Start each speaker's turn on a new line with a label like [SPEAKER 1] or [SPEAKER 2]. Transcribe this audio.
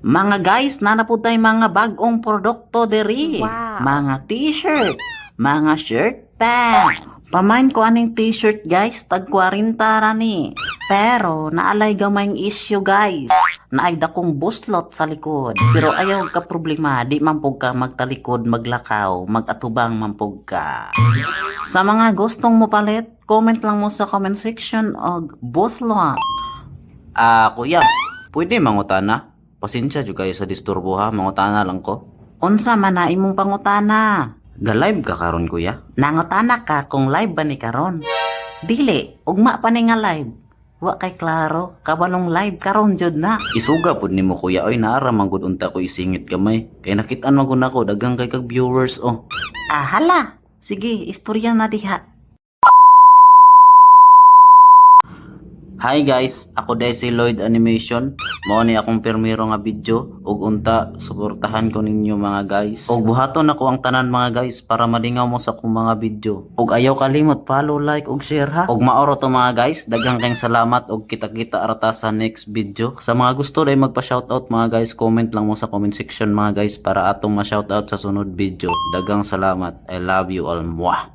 [SPEAKER 1] Mga guys, nanapod tayo mga bagong produkto diri.
[SPEAKER 2] Wow.
[SPEAKER 1] Mga t-shirt, mga shirt pant. Pamain ko aning t-shirt guys, tag 40 rani. Pero naalay gamayng issue guys. Naay dakong buslot sa likod. Pero ayaw ka problema, di mampog ka magtalikod, maglakaw, magatubang mampog ka. Sa mga gustong mo palit, comment lang mo sa comment section og buslot. Kuya, pwede mangutana? Pasensya jud kayo sa disturbo ha, mangutana lang ko. Unsa man na imong pangutana? Ga-live ka karon kuya? Nangutana ka kung live ba ni karon? Dili, ugma pa ni nga live. Wa kay klaro, kabalong live karon jud na. Isuga pud nimo kuya, oy naara man gud unta ko isingit gamay. Kay nakit-an man gud nako daghang kay kag viewers oh. Hala. Sige, istorya na diha. Hi guys, ako day si Lloyd Animation. Mao ni akong permiro nga video ug unta suportahan ko ninyo mga guys. Ug buhaton ako ang tanan mga guys para madingaw mo sa akong mga video. Ug ayaw kalimot follow, like ug share ha. Ug maoro to mga guys, daghang kayong salamat ug kita-kita arata sa next video. Sa mga gusto day magpa-shoutout mga guys, comment lang mo sa comment section mga guys para atong ma-shoutout sa sunod video. Daghang salamat. I love you all. Mwah.